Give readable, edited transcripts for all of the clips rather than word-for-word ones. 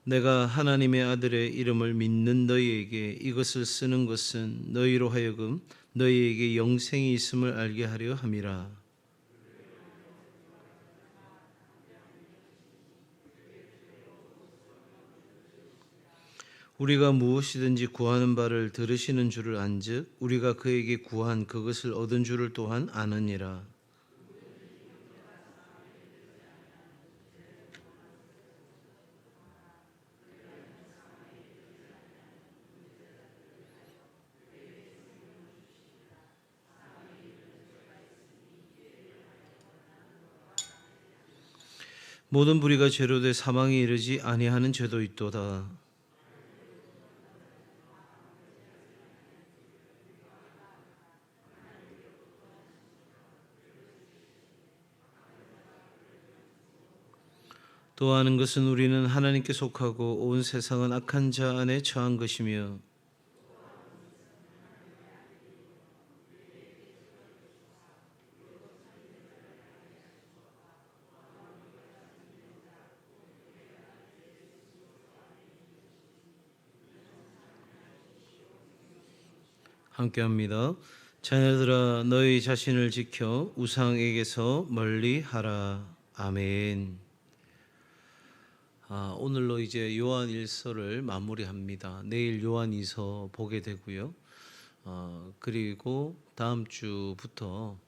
내가 하나님의 아들의 이름을 믿는 너희에게 이것을 쓰는 것은 너희로 하여금 너희에게 영생이 있음을 알게 하려 함이라. 우리가 무엇이든지 구하는 바를 들으시는 줄을 안즉 우리가 그에게 구한 그것을 얻은 줄을 또한 아느니라. 모든 불의가 죄로 돼 사망에 이르지 아니하는 죄도 있도다. 또 아는 것은 우리는 하나님께 속하고 온 세상은 악한 자 안에 처한 것이며 함께합니다. 자녀들아 너희 자신을 지켜 우상에게서 멀리하라. 아멘. 오늘로 이제 요한일서를 마무리합니다. 내일 요한이서 보게 되고요. 그리고 다음 주부터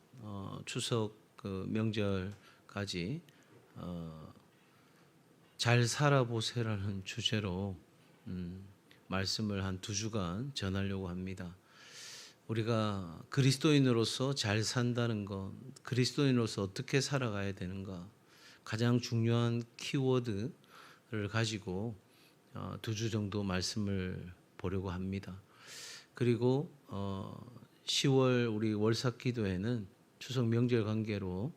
추석 명절까지 잘 살아보세라는 주제로 말씀을 한 2주간 전하려고 합니다. 우리가 그리스도인으로서 잘 산다는 것, 그리스도인으로서 어떻게 살아가야 되는가, 가장 중요한 키워드를 가지고 2주 정도 말씀을 보려고 합니다. 그리고 10월 우리 월삭 기도회는 추석 명절 관계로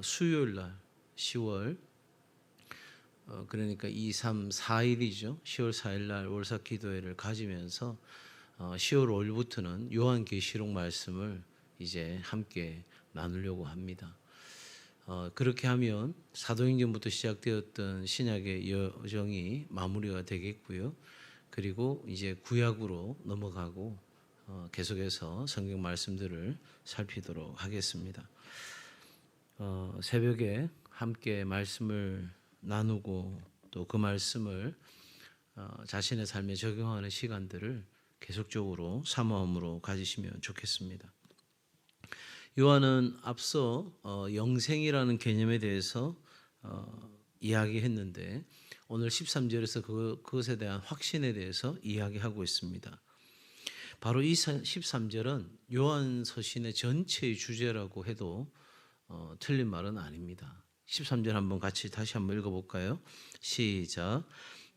수요일 날 10월 그러니까 2, 3, 4일이죠. 10월 4일 날 월삭 기도회를 가지면서 10월 5일부터는 요한계시록 말씀을 이제 함께 나누려고 합니다. 그렇게 하면 사도행전부터 시작되었던 신약의 여정이 마무리가 되겠고요. 그리고 이제 구약으로 넘어가고 계속해서 성경 말씀들을 살피도록 하겠습니다. 새벽에 함께 말씀을 나누고 또 그 말씀을 자신의 삶에 적용하는 시간들을 계속적으로 사모함으로 가지시면 좋겠습니다. 요한은 앞서 영생이라는 개념에 대해서 이야기했는데 오늘 13절에서 그것에 대한 확신에 대해서 이야기하고 있습니다. 바로 이 13절은 요한 서신의 전체의 주제라고 해도 틀린 말은 아닙니다. 13절 한번 같이 다시 한번 읽어볼까요? 시작.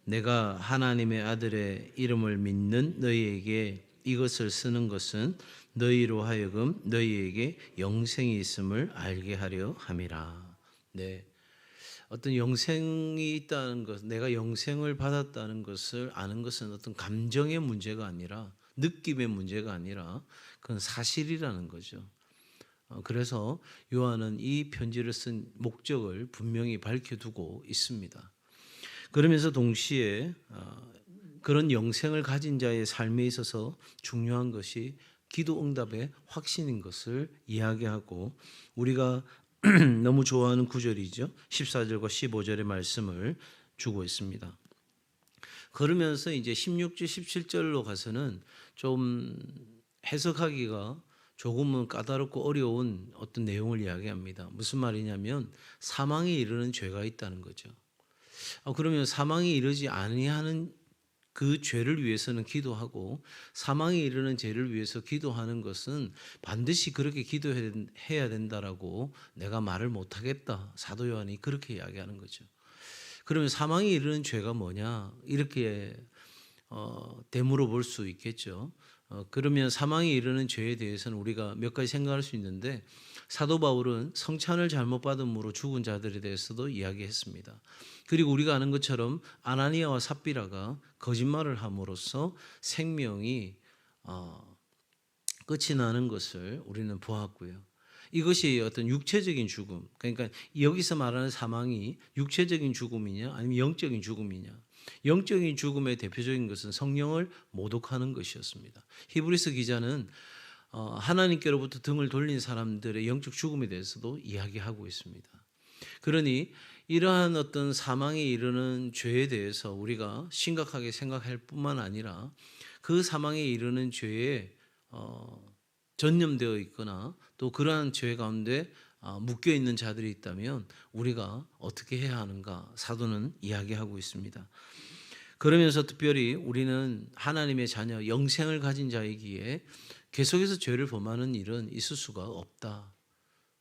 내가 하나님의 아들의 이름을 믿는 너희에게 이것을 쓰는 것은 너희로 하여금 너희에게 영생이 있음을 알게 하려 함이라. 네. 어떤 영생이 있다는 것, 내가 영생을 받았다는 것을 아는 것은 어떤 감정의 문제가 아니라 느낌의 문제가 아니라 그건 사실이라는 거죠. 그래서 요한은 이 편지를 쓴 목적을 분명히 밝혀두고 있습니다. 그러면서 동시에 그런 영생을 가진 자의 삶에 있어서 중요한 것이 기도 응답의 확신인 것을 이야기하고 우리가 너무 좋아하는 구절이죠. 14절과 15절의 말씀을 주고 있습니다. 그러면서 이제 16절, 17절로 가서는 좀 해석하기가 조금은 까다롭고 어려운 어떤 내용을 이야기합니다. 무슨 말이냐면 사망에 이르는 죄가 있다는 거죠. 그러면 사망에 이르지 아니하는 그 죄를 위해서는 기도하고 사망에 이르는 죄를 위해서 기도하는 것은 반드시 그렇게 기도해야 된다라고 내가 말을 못하겠다. 사도 요한이 그렇게 이야기하는 거죠. 그러면 사망에 이르는 죄가 뭐냐 이렇게 되물어 볼 수 있겠죠. 그러면 사망에 이르는 죄에 대해서는 우리가 몇 가지 생각할 수 있는데 사도 바울은 성찬을 잘못 받음으로 죽은 자들에 대해서도 이야기했습니다. 그리고 우리가 아는 것처럼 아나니아와 삽비라가 거짓말을 함으로써 생명이 끝이 나는 것을 우리는 보았고요. 이것이 어떤 육체적인 죽음, 그러니까 여기서 말하는 사망이 육체적인 죽음이냐 아니면 영적인 죽음이냐. 영적인 죽음의 대표적인 것은 성령을 모독하는 것이었습니다. 히브리서 기자는 하나님께로부터 등을 돌린 사람들의 영적 죽음에 대해서도 이야기하고 있습니다. 그러니 이러한 어떤 사망에 이르는 죄에 대해서 우리가 심각하게 생각할 뿐만 아니라 그 사망에 이르는 죄에 전념되어 있거나 또 그러한 죄 가운데 묶여 있는 자들이 있다면 우리가 어떻게 해야 하는가 사도는 이야기하고 있습니다. 그러면서 특별히 우리는 하나님의 자녀 영생을 가진 자이기에 계속해서 죄를 범하는 일은 있을 수가 없다.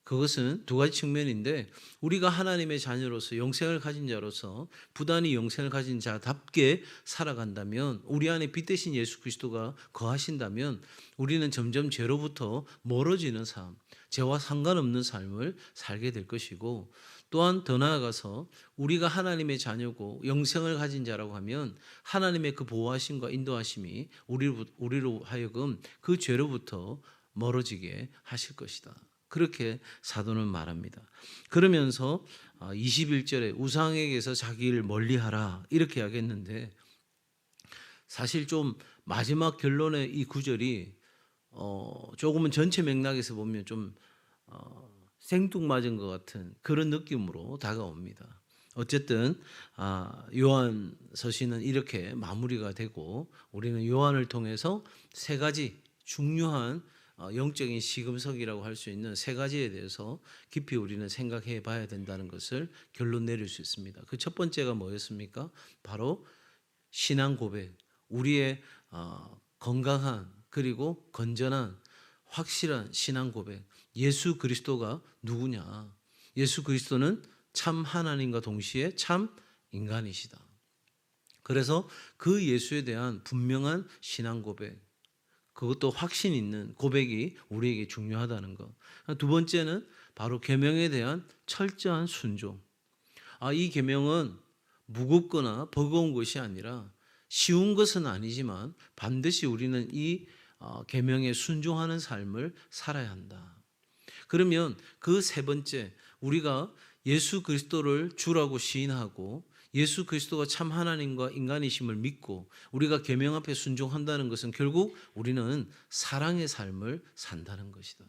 그것은 두 가지 측면인데 우리가 하나님의 자녀로서 영생을 가진 자로서 부단히 영생을 가진 자답게 살아간다면 우리 안에 빛 대신 예수 그리스도가 거하신다면 우리는 점점 죄로부터 멀어지는 삶, 죄와 상관없는 삶을 살게 될 것이고 또한 더 나아가서 우리가 하나님의 자녀고 영생을 가진 자라고 하면 하나님의 그 보호하심과 인도하심이 우리로 하여금 그 죄로부터 멀어지게 하실 것이다. 그렇게 사도는 말합니다. 그러면서 21절에 우상에게서 자기를 멀리하라 이렇게 이야기했는데 사실 좀 마지막 결론의 이 구절이 조금은 전체 맥락에서 보면 좀 생뚱맞은 것 같은 그런 느낌으로 다가옵니다. 어쨌든 요한 서신은 이렇게 마무리가 되고 우리는 요한을 통해서 세 가지 중요한 영적인 시금석이라고 할 수 있는 세 가지에 대해서 깊이 우리는 생각해 봐야 된다는 것을 결론 내릴 수 있습니다. 그 첫 번째가 뭐였습니까? 바로 신앙 고백, 우리의 건강한 그리고 건전한 확실한 신앙 고백. 예수 그리스도가 누구냐? 예수 그리스도는 참 하나님과 동시에 참 인간이시다. 그래서 그 예수에 대한 분명한 신앙 고백, 그것도 확신 있는 고백이 우리에게 중요하다는 것. 두 번째는 바로 계명에 대한 철저한 순종. 이 계명은 무겁거나 버거운 것이 아니라 쉬운 것은 아니지만 반드시 우리는 이 계명에 순종하는 삶을 살아야 한다. 그러면 그 세 번째, 우리가 예수 그리스도를 주라고 시인하고 예수 그리스도가 참 하나님과 인간이심을 믿고 우리가 계명 앞에 순종한다는 것은 결국 우리는 사랑의 삶을 산다는 것이다.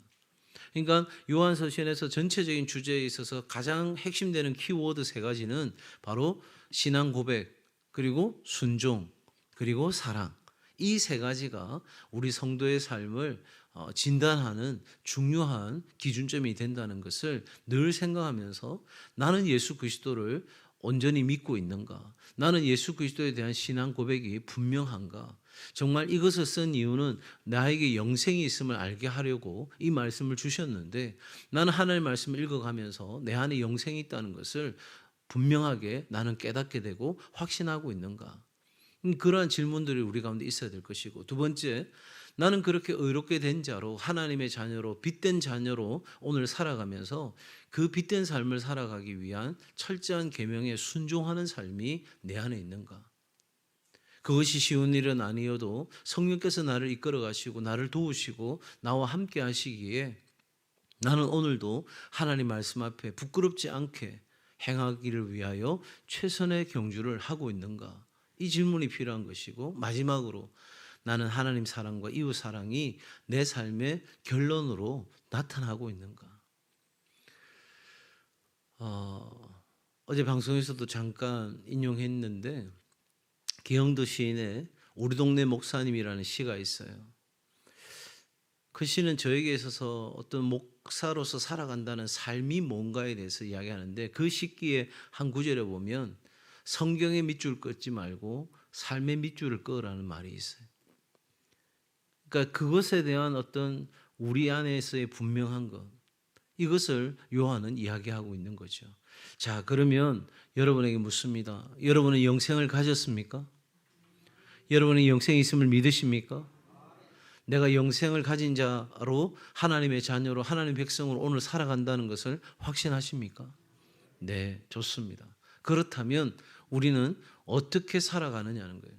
그러니까 요한서신에서 전체적인 주제에 있어서 가장 핵심되는 키워드 세 가지는 바로 신앙 고백, 그리고 순종, 그리고 사랑. 이 세 가지가 우리 성도의 삶을 진단하는 중요한 기준점이 된다는 것을 늘 생각하면서 나는 예수 그리스도를 온전히 믿고 있는가? 나는 예수 그리스도에 대한 신앙 고백이 분명한가? 정말 이것을 쓴 이유는 나에게 영생이 있음을 알게 하려고 이 말씀을 주셨는데 나는 하나님의 말씀을 읽어가면서 내 안에 영생이 있다는 것을 분명하게 나는 깨닫게 되고 확신하고 있는가? 그러한 질문들이 우리 가운데 있어야 될 것이고 두 번째, 나는 그렇게 의롭게 된 자로 하나님의 자녀로 빛된 자녀로 오늘 살아가면서 그 빛된 삶을 살아가기 위한 철저한 계명에 순종하는 삶이 내 안에 있는가? 그것이 쉬운 일은 아니어도 성령께서 나를 이끌어 가시고 나를 도우시고 나와 함께 하시기에 나는 오늘도 하나님 말씀 앞에 부끄럽지 않게 행하기를 위하여 최선의 경주를 하고 있는가? 이 질문이 필요한 것이고 마지막으로 나는 하나님 사랑과 이웃 사랑이 내 삶의 결론으로 나타나고 있는가? 어제 방송에서도 잠깐 인용했는데 기영도 시인의 우리 동네 목사님이라는 시가 있어요. 그 시는 저에게 있어서 어떤 목사로서 살아간다는 삶이 뭔가에 대해서 이야기하는데 그 시기의 한 구절에 보면 성경의 밑줄 긋지 말고 삶의 밑줄을 끄라는 말이 있어요. 그러니까 그것에 대한 어떤 우리 안에서의 분명한 것, 이것을 요한은 이야기하고 있는 거죠. 자, 그러면 여러분에게 묻습니다. 여러분은 영생을 가졌습니까? 여러분이 영생이 있음을 믿으십니까? 내가 영생을 가진 자로 하나님의 자녀로 하나님의 백성으로 오늘 살아간다는 것을 확신하십니까? 네, 좋습니다. 그렇다면 우리는 어떻게 살아가느냐는 거예요.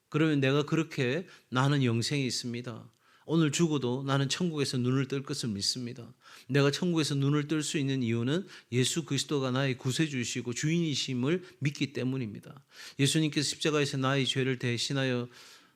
그러면 내가 그렇게 나는 영생이 있습니다. 오늘 죽어도 나는 천국에서 눈을 뜰 것을 믿습니다. 내가 천국에서 눈을 뜰 수 있는 이유는 예수 그리스도가 나의 구세주이시고 주인이심을 믿기 때문입니다. 예수님께서 십자가에서 나의 죄를 대신하여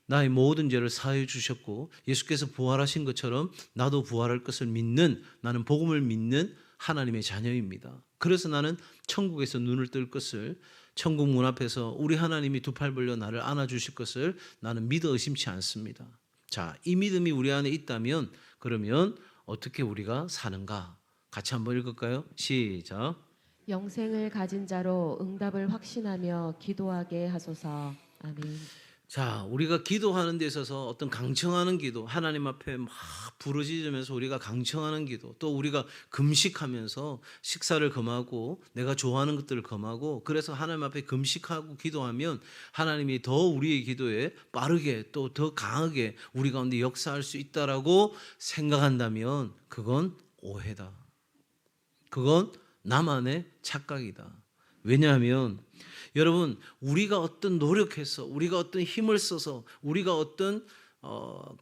나의 모든 죄를 사하여 주셨고 예수께서 부활하신 것처럼 나도 부활할 것을 믿는, 나는 복음을 믿는 하나님의 자녀입니다. 그래서 나는 천국에서 눈을 뜰 것을, 천국 문 앞에서 우리 하나님이 두 팔 벌려 나를 안아주실 것을 나는 믿어 의심치 않습니다. 자, 이 믿음이 우리 안에 있다면 그러면 어떻게 우리가 사는가? 같이 한번 읽을까요? 시작. 영생을 가진 자로 응답을 확신하며 기도하게 하소서. 아멘. 자, 우리가 기도하는 데 있어서 어떤 강청하는 기도, 하나님 앞에 막 부르짖으면서 우리가 강청하는 기도, 또 우리가 금식하면서 식사를 금하고 내가 좋아하는 것들을 금하고, 그래서 하나님 앞에 금식하고 기도하면 하나님이 더 우리의 기도에 빠르게 또 더 강하게 우리 가운데 역사할 수 있다라고 생각한다면 그건 오해다. 그건 나만의 착각이다. 왜냐하면 여러분, 우리가 어떤 노력해서, 우리가 어떤 힘을 써서, 우리가 어떤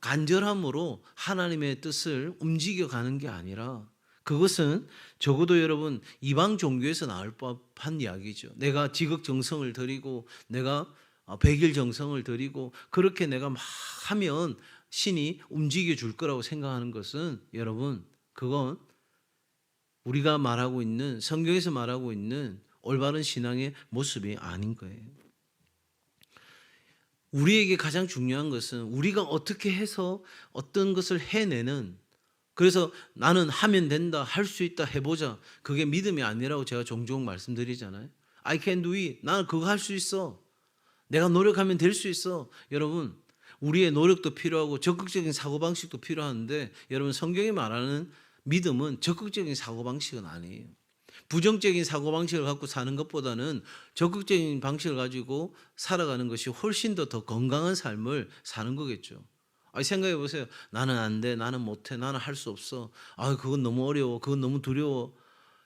간절함으로 하나님의 뜻을 움직여가는 게 아니라, 그것은 적어도 여러분 이방 종교에서 나올 법한 이야기죠. 내가 지극정성을 드리고 내가 백일 정성을 드리고 그렇게 내가 막 하면 신이 움직여 줄 거라고 생각하는 것은, 여러분, 그건 우리가 말하고 있는, 성경에서 말하고 있는 올바른 신앙의 모습이 아닌 거예요. 우리에게 가장 중요한 것은 우리가 어떻게 해서 어떤 것을 해내는, 그래서 나는 하면 된다, 할 수 있다, 해보자, 그게 믿음이 아니라고 제가 종종 말씀드리잖아요. I can do it. 나는 그거 할 수 있어. 내가 노력하면 될 수 있어. 여러분, 우리의 노력도 필요하고 적극적인 사고방식도 필요한데, 여러분, 성경이 말하는 믿음은 적극적인 사고방식은 아니에요. 부정적인 사고방식을 갖고 사는 것보다는 적극적인 방식을 가지고 살아가는 것이 훨씬 더 건강한 삶을 사는 거겠죠. 생각해 보세요. 나는 안 돼, 나는 못해, 나는 할 수 없어, 그건 너무 어려워, 그건 너무 두려워.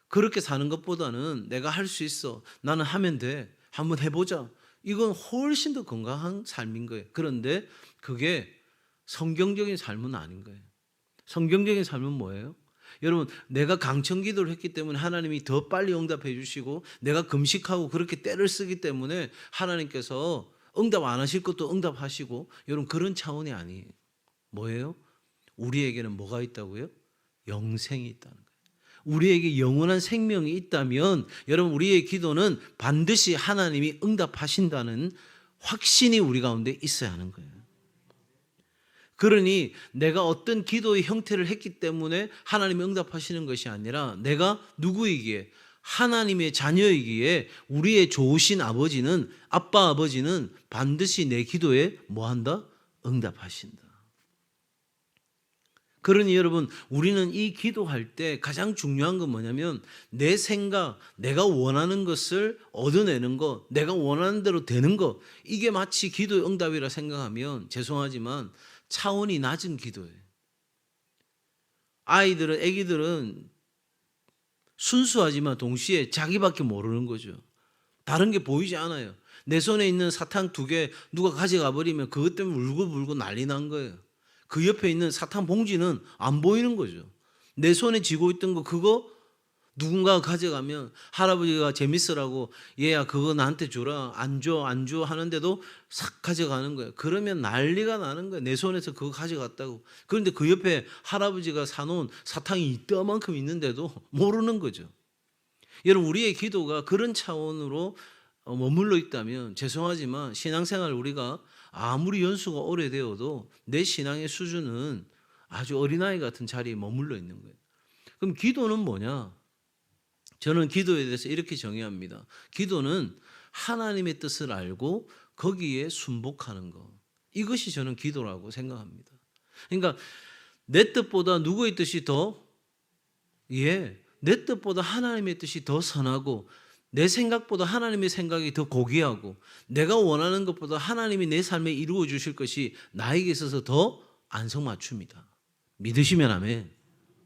그렇게 사는 것보다는 내가 할 수 있어, 나는 하면 돼, 한번 해보자. 이건 훨씬 더 건강한 삶인 거예요. 그런데 그게 성경적인 삶은 아닌 거예요. 성경적인 삶은 뭐예요? 여러분, 내가 강청 기도를 했기 때문에 하나님이 더 빨리 응답해 주시고, 내가 금식하고 그렇게 때를 쓰기 때문에 하나님께서 응답 안 하실 것도 응답하시고, 여러분, 그런 차원이 아니에요. 뭐예요? 우리에게는 뭐가 있다고요? 영생이 있다는 거예요. 우리에게 영원한 생명이 있다면 여러분, 우리의 기도는 반드시 하나님이 응답하신다는 확신이 우리 가운데 있어야 하는 거예요. 그러니 내가 어떤 기도의 형태를 했기 때문에 하나님이 응답하시는 것이 아니라, 내가 누구이기에, 하나님의 자녀이기에 우리의 좋으신 아버지는, 아빠 아버지는 반드시 내 기도에 뭐한다? 응답하신다. 그러니 여러분, 우리는 이 기도할 때 가장 중요한 건 뭐냐면, 내 생각, 내가 원하는 것을 얻어내는 것, 내가 원하는 대로 되는 것, 이게 마치 기도의 응답이라 생각하면 죄송하지만 차원이 낮은 기도예요. 아기들은 순수하지만 동시에 자기밖에 모르는 거죠. 다른 게 보이지 않아요. 내 손에 있는 사탕 2개 누가 가져가 버리면 그것 때문에 울고불고 난리 난 거예요. 그 옆에 있는 사탕 봉지는 안 보이는 거죠. 내 손에 쥐고 있던 거, 그거 누군가가 가져가면 할아버지가 재밌으라고, 얘야 그거 나한테 줘라, 안 줘 하는데도 싹 가져가는 거예요. 그러면 난리가 나는 거예요. 내 손에서 그거 가져갔다고. 그런데 그 옆에 할아버지가 사놓은 사탕이 이따만큼 있는데도 모르는 거죠. 여러분, 우리의 기도가 그런 차원으로 머물러 있다면 죄송하지만 신앙생활 우리가 아무리 연수가 오래되어도 내 신앙의 수준은 아주 어린아이 같은 자리에 머물러 있는 거예요. 그럼 기도는 뭐냐? 저는 기도에 대해서 이렇게 정의합니다. 기도는 하나님의 뜻을 알고 거기에 순복하는 것. 이것이 저는 기도라고 생각합니다. 그러니까 내 뜻보다 누구의 뜻이 더, 내 뜻보다 하나님의 뜻이 더 선하고, 내 생각보다 하나님의 생각이 더 고귀하고, 내가 원하는 것보다 하나님이 내 삶에 이루어 주실 것이 나에게 있어서 더 안성맞춤이다. 믿으시면 아멘.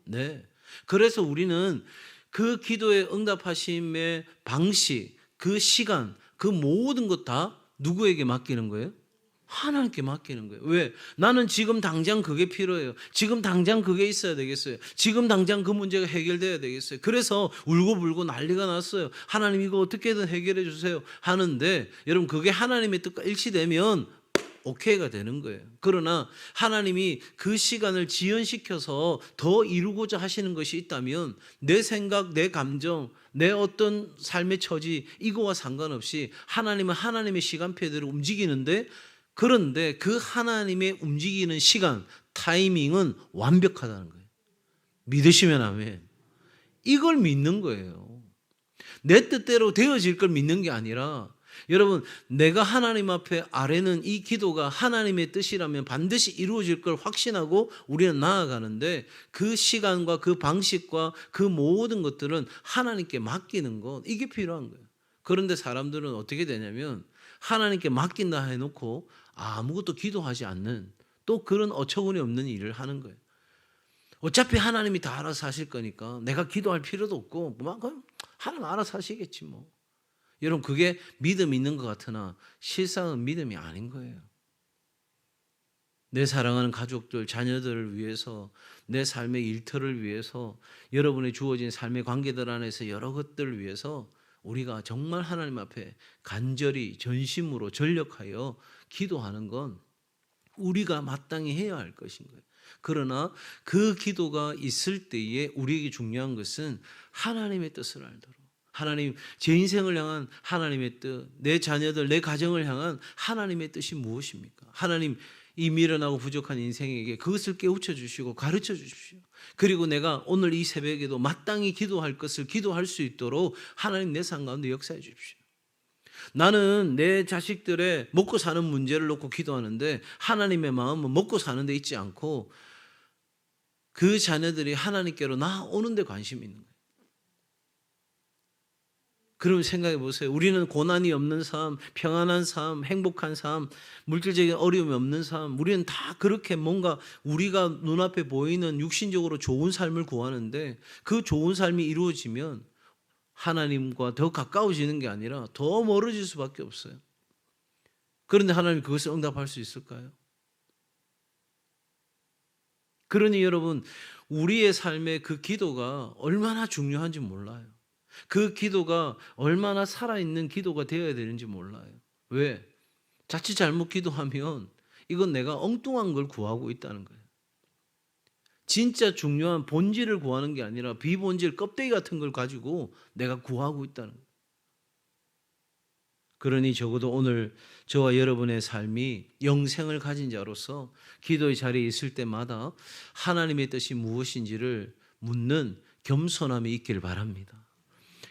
네. 그래서 우리는 그 기도의 응답하심의 방식, 그 시간, 그 모든 것 다 누구에게 맡기는 거예요? 하나님께 맡기는 거예요. 왜? 나는 지금 당장 그게 필요해요. 지금 당장 그게 있어야 되겠어요. 지금 당장 그 문제가 해결돼야 되겠어요. 그래서 울고불고 난리가 났어요. 하나님 이거 어떻게든 해결해 주세요 하는데, 여러분 그게 하나님의 뜻과 일치되면 오케이가 되는 거예요. 그러나 하나님이 그 시간을 지연시켜서 더 이루고자 하시는 것이 있다면 내 생각, 내 감정, 내 어떤 삶의 처지 이거와 상관없이 하나님은 하나님의 시간표대로 움직이는데, 그런데 그 하나님의 움직이는 시간, 타이밍은 완벽하다는 거예요. 믿으시면 아멘. 이걸 믿는 거예요. 내 뜻대로 되어질 걸 믿는 게 아니라, 여러분 내가 하나님 앞에 아뢰는 이 기도가 하나님의 뜻이라면 반드시 이루어질 걸 확신하고 우리는 나아가는데, 그 시간과 그 방식과 그 모든 것들은 하나님께 맡기는 것, 이게 필요한 거예요. 그런데 사람들은 어떻게 되냐면 하나님께 맡긴다 해놓고 아무것도 기도하지 않는, 또 그런 어처구니 없는 일을 하는 거예요. 어차피 하나님이 다 알아서 하실 거니까 내가 기도할 필요도 없고 그럼 하나님 알아서 하시겠지 뭐. 여러분 그게 믿음이 있는 것 같으나 실상은 믿음이 아닌 거예요. 내 사랑하는 가족들, 자녀들을 위해서, 내 삶의 일터를 위해서, 여러분의 주어진 삶의 관계들 안에서 여러 것들을 위해서 우리가 정말 하나님 앞에 간절히 전심으로 전력하여 기도하는 건 우리가 마땅히 해야 할 것인 거예요. 그러나 그 기도가 있을 때에 우리에게 중요한 것은 하나님의 뜻을 알도록, 하나님, 제 인생을 향한 하나님의 뜻, 내 자녀들, 내 가정을 향한 하나님의 뜻이 무엇입니까? 하나님, 이 미련하고 부족한 인생에게 그것을 깨우쳐 주시고 가르쳐 주십시오. 그리고 내가 오늘 이 새벽에도 마땅히 기도할 것을 기도할 수 있도록 하나님 내 삶 가운데 역사해 주십시오. 나는 내 자식들의 먹고 사는 문제를 놓고 기도하는데 하나님의 마음은 먹고 사는 데 있지 않고 그 자녀들이 하나님께로 나오는 데 관심이 있는 거예요. 그럼 생각해 보세요. 우리는 고난이 없는 삶, 평안한 삶, 행복한 삶, 물질적인 어려움이 없는 삶, 우리는 다 그렇게 뭔가 우리가 눈앞에 보이는 육신적으로 좋은 삶을 구하는데, 그 좋은 삶이 이루어지면 하나님과 더 가까워지는 게 아니라 더 멀어질 수밖에 없어요. 그런데 하나님 그것을 응답할 수 있을까요? 그러니 여러분, 우리의 삶의 그 기도가 얼마나 중요한지 몰라요. 그 기도가 얼마나 살아있는 기도가 되어야 되는지 몰라요. 왜? 자칫 잘못 기도하면 이건 내가 엉뚱한 걸 구하고 있다는 거예요. 진짜 중요한 본질을 구하는 게 아니라 비본질 껍데기 같은 걸 가지고 내가 구하고 있다는 거예요. 그러니 적어도 오늘 저와 여러분의 삶이 영생을 가진 자로서 기도의 자리에 있을 때마다 하나님의 뜻이 무엇인지를 묻는 겸손함이 있기를 바랍니다.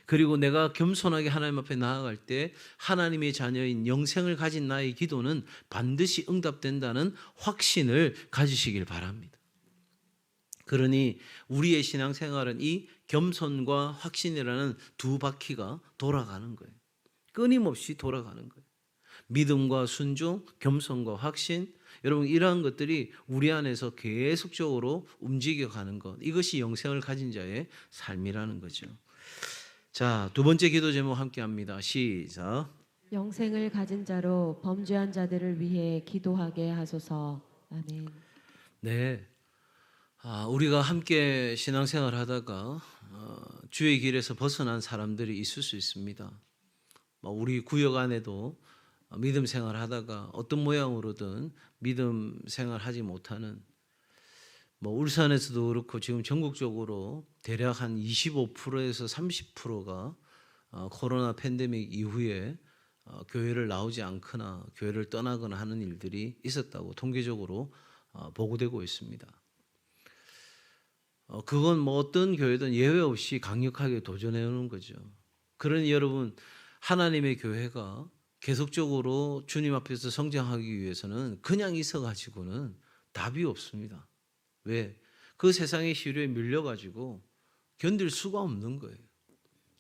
그리고 내가 겸손하게 하나님 앞에 나아갈 때 하나님의 자녀인 영생을 가진 나의 기도는 반드시 응답된다는 확신을 가지시길 바랍니다. 그러니 우리의 신앙생활은 이 겸손과 확신이라는 두 바퀴가 돌아가는 거예요. 끊임없이 돌아가는 거예요. 믿음과 순종, 겸손과 확신, 여러분 이러한 것들이 우리 안에서 계속적으로 움직여가는 것, 이것이 영생을 가진 자의 삶이라는 거죠. 자, 두 번째 기도 제목 함께 합니다. 시작. 영생을 가진 자로 범죄한 자들을 위해 기도하게 하소서. 아멘. 네, 우리가 함께 신앙생활 하다가 주의 길에서 벗어난 사람들이 있을 수 있습니다. 우리 구역 안에도 믿음 생활 하다가 어떤 모양으로든 믿음 생활 하지 못하는, 울산에서도 그렇고 지금 전국적으로 대략 한 25%에서 30%가 코로나 팬데믹 이후에 교회를 나오지 않거나 교회를 떠나거나 하는 일들이 있었다고 통계적으로 보고되고 있습니다. 그건 어떤 교회든 예외 없이 강력하게 도전해 오는 거죠. 그러니 여러분, 하나님의 교회가 계속적으로 주님 앞에서 성장하기 위해서는 그냥 있어가지고는 답이 없습니다. 왜? 그 세상의 시류에 밀려가지고 견딜 수가 없는 거예요.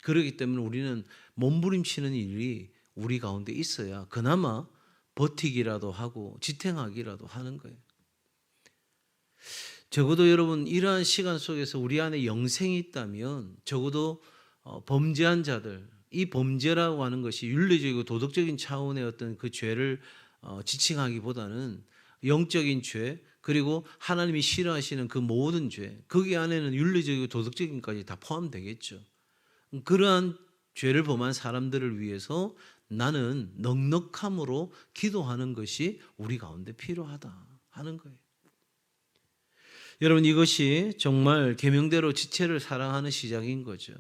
그렇기 때문에 우리는 몸부림치는 일이 우리 가운데 있어야 그나마 버티기라도 하고 지탱하기라도 하는 거예요. 적어도 여러분 이러한 시간 속에서 우리 안에 영생이 있다면 적어도 범죄한 자들, 이 범죄라고 하는 것이 윤리적이고 도덕적인 차원의 어떤 그 죄를 지칭하기보다는 영적인 죄, 그리고 하나님이 싫어하시는 그 모든 죄, 거기 안에는 윤리적이고 도덕적인 것까지 다 포함되겠죠. 그러한 죄를 범한 사람들을 위해서 나는 넉넉함으로 기도하는 것이 우리 가운데 필요하다 하는 거예요. 여러분, 이것이 정말 계명대로 지체를 사랑하는 시작인 거죠.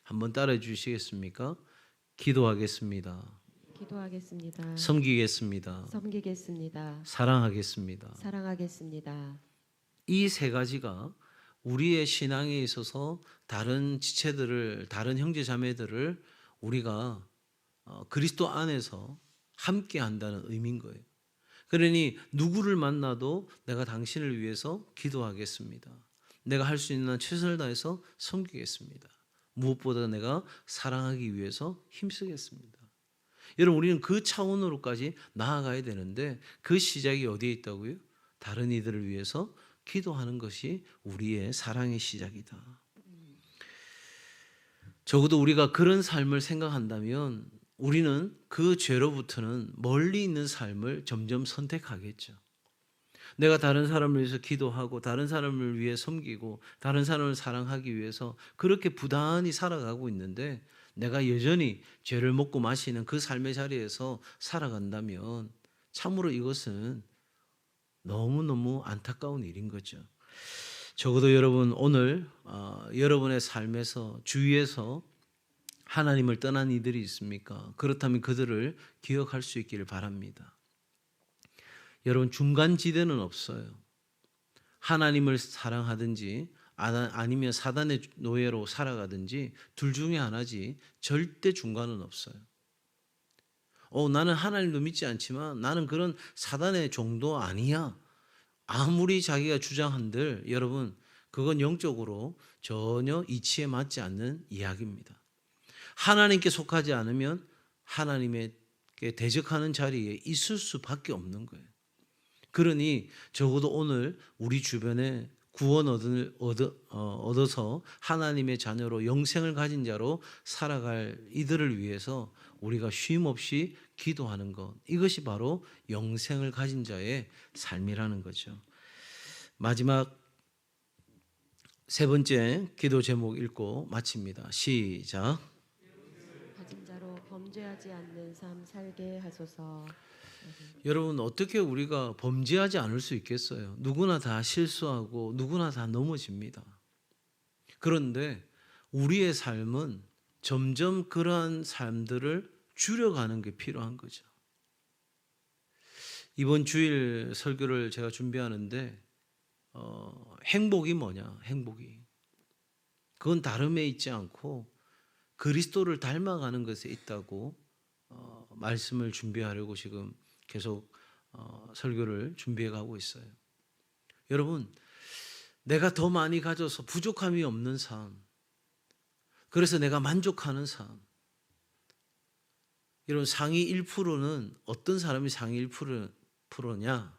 한번 따라해 주시겠습니까? 기도하겠습니다. 기도하겠습니다. 섬기겠습니다. 섬기겠습니다. 사랑하겠습니다. 사랑하겠습니다. 이 세 가지가 우리의 신앙에 있어서 다른 지체들을, 다른 형제 자매들을 우리가 그리스도 안에서 함께 한다는 의미인 거예요. 그러니 누구를 만나도 내가 당신을 위해서 기도하겠습니다. 내가 할 수 있는 한 최선을 다해서 섬기겠습니다. 무엇보다 내가 사랑하기 위해서 힘쓰겠습니다. 여러분, 우리는 그 차원으로까지 나아가야 되는데 그 시작이 어디에 있다고요? 다른 이들을 위해서 기도하는 것이 우리의 사랑의 시작이다. 적어도 우리가 그런 삶을 생각한다면 우리는 그 죄로부터는 멀리 있는 삶을 점점 선택하겠죠. 내가 다른 사람을 위해서 기도하고 다른 사람을 위해 섬기고 다른 사람을 사랑하기 위해서 그렇게 부단히 살아가고 있는데 내가 여전히 죄를 먹고 마시는 그 삶의 자리에서 살아간다면 참으로 이것은 너무너무 안타까운 일인 거죠. 적어도 여러분, 오늘 여러분의 삶에서 주위에서 하나님을 떠난 이들이 있습니까? 그렇다면 그들을 기억할 수 있기를 바랍니다. 여러분, 중간지대는 없어요. 하나님을 사랑하든지 아니면 사단의 노예로 살아가든지 둘 중에 하나지 절대 중간은 없어요. 나는 하나님도 믿지 않지만 나는 그런 사단의 종도 아니야. 아무리 자기가 주장한들 여러분, 그건 영적으로 전혀 이치에 맞지 않는 이야기입니다. 하나님께 속하지 않으면 하나님께 대적하는 자리에 있을 수밖에 없는 거예요. 그러니 적어도 오늘 우리 주변에 구원 얻어서 하나님의 자녀로 영생을 가진 자로 살아갈 이들을 위해서 우리가 쉼 없이 기도하는 것, 이것이 바로 영생을 가진 자의 삶이라는 거죠. 마지막 세 번째 기도 제목 읽고 마칩니다. 시작. 가진 자로 범죄하지 않는 삶 살게 하소서. 여러분, 어떻게 우리가 범죄하지 않을 수 있겠어요? 누구나 다 실수하고 누구나 다 넘어집니다. 그런데 우리의 삶은 점점 그러한 삶들을 줄여가는 게 필요한 거죠. 이번 주일 설교를 제가 준비하는데 행복이 뭐냐? 행복이. 그건 다름에 있지 않고 그리스도를 닮아가는 것에 있다고 말씀을 준비하려고 지금 계속 설교를 준비해 가고 있어요. 여러분, 내가 더 많이 가져서 부족함이 없는 삶, 그래서 내가 만족하는 삶. 여러분, 상위 1%는 어떤 사람이 상위 1%냐?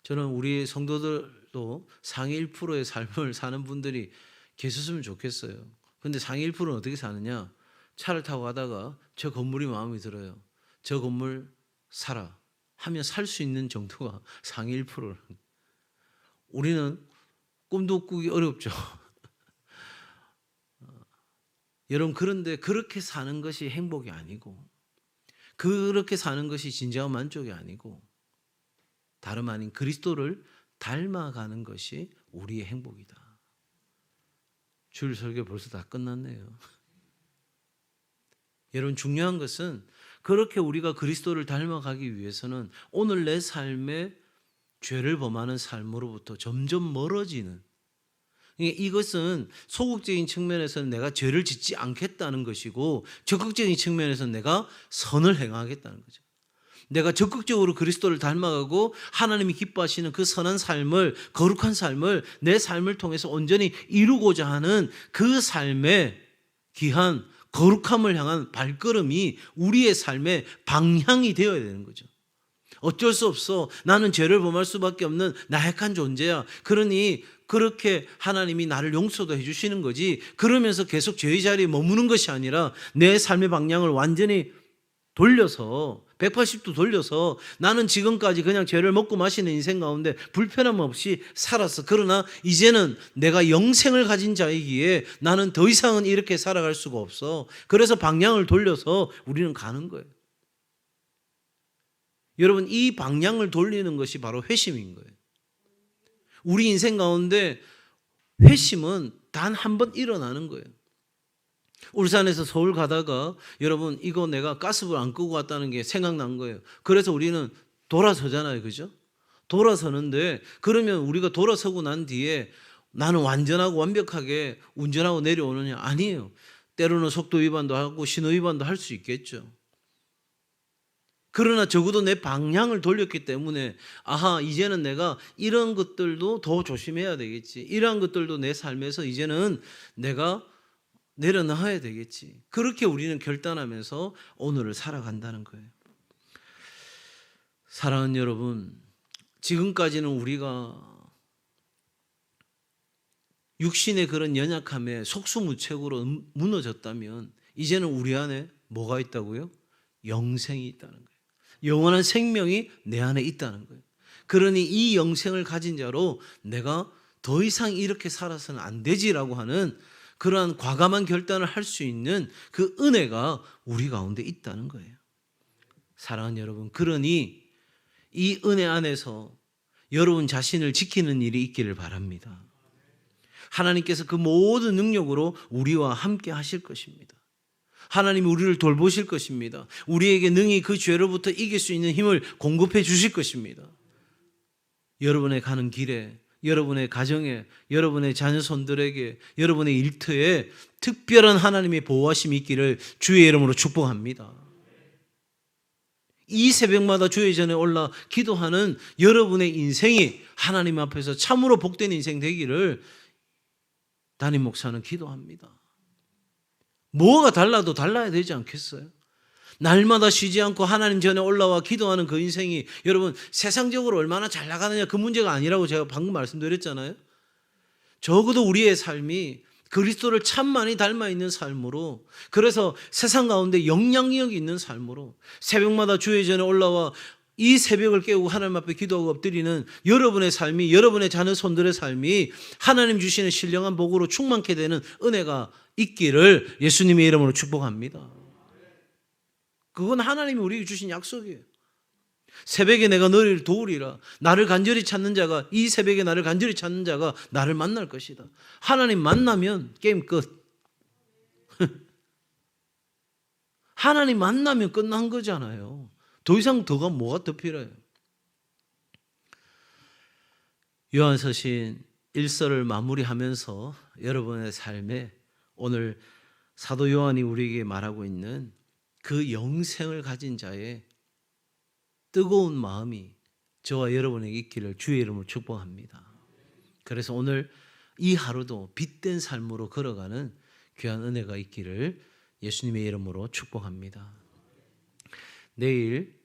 저는 우리 성도들도 상위 1%의 삶을 사는 분들이 계셨으면 좋겠어요. 그런데 상위 1%는 어떻게 사느냐? 차를 타고 가다가 저 건물이 마음에 들어요. 저 건물 사라 하면 살 수 있는 정도가 상위 1%는. 우리는 꿈도 꾸기 어렵죠. 여러분, 그런데 그렇게 사는 것이 행복이 아니고 그렇게 사는 것이 진정한 만족이 아니고 다름 아닌 그리스도를 닮아가는 것이 우리의 행복이다. 주일 설교 벌써 다 끝났네요. 여러분, 중요한 것은 그렇게 우리가 그리스도를 닮아가기 위해서는 오늘 내 삶에 죄를 범하는 삶으로부터 점점 멀어지는, 이것은 소극적인 측면에서는 내가 죄를 짓지 않겠다는 것이고 적극적인 측면에서는 내가 선을 행하겠다는 거죠. 내가 적극적으로 그리스도를 닮아가고 하나님이 기뻐하시는 그 선한 삶을, 거룩한 삶을 내 삶을 통해서 온전히 이루고자 하는 그 삶의 귀한 거룩함을 향한 발걸음이 우리의 삶의 방향이 되어야 되는 거죠. 어쩔 수 없어. 나는 죄를 범할 수밖에 없는 나약한 존재야. 그러니 그렇게 하나님이 나를 용서도 해주시는 거지, 그러면서 계속 죄의 자리에 머무는 것이 아니라 내 삶의 방향을 완전히 돌려서 180도 돌려서 나는 지금까지 그냥 죄를 먹고 마시는 인생 가운데 불편함 없이 살았어. 그러나 이제는 내가 영생을 가진 자이기에 나는 더 이상은 이렇게 살아갈 수가 없어. 그래서 방향을 돌려서 우리는 가는 거예요. 여러분, 이 방향을 돌리는 것이 바로 회심인 거예요. 우리 인생 가운데 회심은 단 한 번 일어나는 거예요. 울산에서 서울 가다가 여러분 이거 내가 가스불 안 끄고 왔다는 게 생각난 거예요. 그래서 우리는 돌아서잖아요. 그죠? 돌아서는데 그러면 우리가 돌아서고 난 뒤에 나는 완전하고 완벽하게 운전하고 내려오느냐? 아니에요. 때로는 속도 위반도 하고 신호 위반도 할 수 있겠죠. 그러나 적어도 내 방향을 돌렸기 때문에 아하, 이제는 내가 이런 것들도 더 조심해야 되겠지. 이러한 것들도 내 삶에서 이제는 내가 내려놔야 되겠지. 그렇게 우리는 결단하면서 오늘을 살아간다는 거예요. 사랑하는 여러분, 지금까지는 우리가 육신의 그런 연약함에 속수무책으로 무너졌다면 이제는 우리 안에 뭐가 있다고요? 영생이 있다는 거예요. 영원한 생명이 내 안에 있다는 거예요. 그러니 이 영생을 가진 자로 내가 더 이상 이렇게 살아서는 안 되지라고 하는 그러한 과감한 결단을 할 수 있는 그 은혜가 우리 가운데 있다는 거예요. 사랑하는 여러분, 그러니 이 은혜 안에서 여러분 자신을 지키는 일이 있기를 바랍니다. 하나님께서 그 모든 능력으로 우리와 함께 하실 것입니다. 하나님이 우리를 돌보실 것입니다. 우리에게 능히 그 죄로부터 이길 수 있는 힘을 공급해 주실 것입니다. 여러분의 가는 길에, 여러분의 가정에, 여러분의 자녀손들에게, 여러분의 일터에 특별한 하나님의 보호하심이 있기를 주의 이름으로 축복합니다. 이 새벽마다 주의 전에 올라 기도하는 여러분의 인생이 하나님 앞에서 참으로 복된 인생 되기를 담임 목사는 기도합니다. 뭐가 달라도 달라야 되지 않겠어요? 날마다 쉬지 않고 하나님 전에 올라와 기도하는 그 인생이 여러분 세상적으로 얼마나 잘 나가느냐 그 문제가 아니라고 제가 방금 말씀드렸잖아요. 적어도 우리의 삶이 그리스도를 참 많이 닮아 있는 삶으로, 그래서 세상 가운데 영향력이 있는 삶으로 새벽마다 주의 전에 올라와 이 새벽을 깨우고 하나님 앞에 기도하고 엎드리는 여러분의 삶이, 여러분의 자녀 손들의 삶이 하나님 주시는 신령한 복으로 충만케 되는 은혜가 있기를 예수님의 이름으로 축복합니다. 그건 하나님이 우리에게 주신 약속이에요. 새벽에 내가 너희를 도우리라. 나를 간절히 찾는 자가, 이 새벽에 나를 간절히 찾는 자가 나를 만날 것이다. 하나님 만나면 게임 끝. 하나님 만나면 끝난 거잖아요. 더 이상 뭐가 더 필요해요? 요한서신 1서를 마무리하면서 여러분의 삶에 오늘 사도 요한이 우리에게 말하고 있는 그 영생을 가진 자의 뜨거운 마음이 저와 여러분에게 있기를 주의 이름으로 축복합니다. 그래서 오늘 이 하루도 빛된 삶으로 걸어가는 귀한 은혜가 있기를 예수님의 이름으로 축복합니다. 내일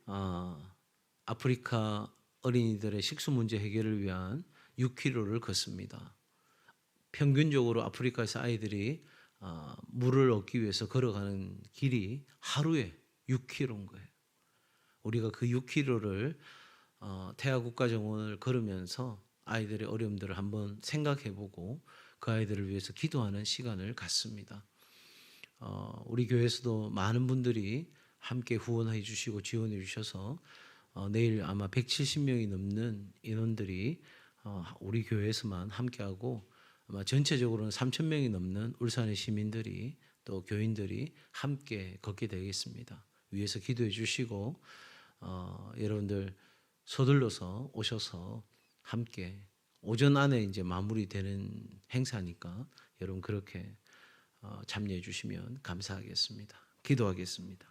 아프리카 어린이들의 식수 문제 해결을 위한 6km를 걷습니다. 평균적으로 아프리카에서 아이들이 물을 얻기 위해서 걸어가는 길이 하루에 6km인 거예요. 우리가 그 6km를 태아국가정원을 걸으면서 아이들의 어려움들을 한번 생각해보고 그 아이들을 위해서 기도하는 시간을 갖습니다. 우리 교회에서도 많은 분들이 함께 후원해 주시고 지원해 주셔서 내일 아마 170명이 넘는 인원들이 우리 교회에서만 함께하고 아마 전체적으로는 3,000명이 넘는 울산의 시민들이 또 교인들이 함께 걷게 되겠습니다. 위에서 기도해 주시고 여러분들 서둘러서 오셔서 함께 오전 안에 이제 마무리되는 행사니까 여러분 그렇게 참여해 주시면 감사하겠습니다. 기도하겠습니다.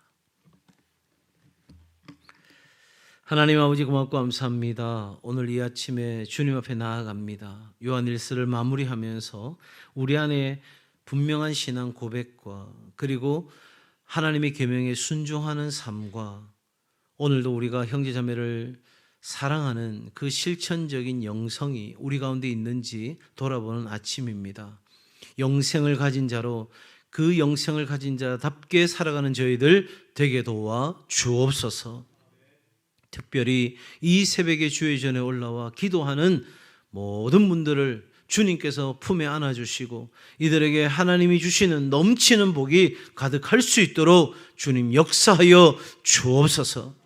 하나님 아버지 고맙고 감사합니다. 오늘 이 아침에 주님 앞에 나아갑니다. 요한 1서를 마무리하면서 우리 안에 분명한 신앙 고백과 그리고 하나님의 계명에 순종하는 삶과 오늘도 우리가 형제자매를 사랑하는 그 실천적인 영성이 우리 가운데 있는지 돌아보는 아침입니다. 영생을 가진 자로 그 영생을 가진 자답게 살아가는 저희들 되게 도와 주옵소서. 특별히 이 새벽에 주의 전에 올라와 기도하는 모든 분들을 주님께서 품에 안아주시고 이들에게 하나님이 주시는 넘치는 복이 가득할 수 있도록 주님 역사하여 주옵소서.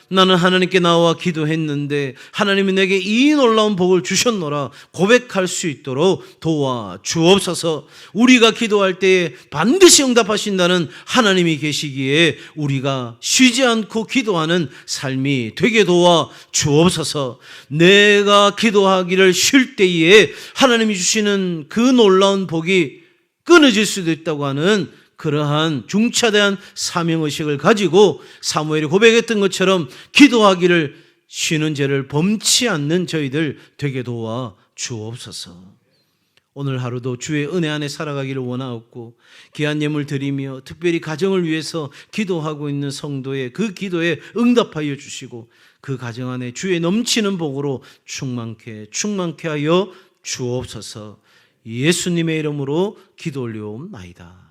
나는 하나님께 나와 기도했는데 하나님이 내게 이 놀라운 복을 주셨노라 고백할 수 있도록 도와 주옵소서. 우리가 기도할 때에 반드시 응답하신다는 하나님이 계시기에 우리가 쉬지 않고 기도하는 삶이 되게 도와 주옵소서. 내가 기도하기를 쉴 때에 하나님이 주시는 그 놀라운 복이 끊어질 수도 있다고 하는 그러한 중차대한 사명의식을 가지고 사무엘이 고백했던 것처럼 기도하기를 쉬는 죄를 범치 않는 저희들 되게 도와 주옵소서. 오늘 하루도 주의 은혜 안에 살아가기를 원하옵고 귀한 예물 드리며 특별히 가정을 위해서 기도하고 있는 성도의 그 기도에 응답하여 주시고 그 가정 안에 주의 넘치는 복으로 충만케 하여 주옵소서. 예수님의 이름으로 기도 올려옵나이다.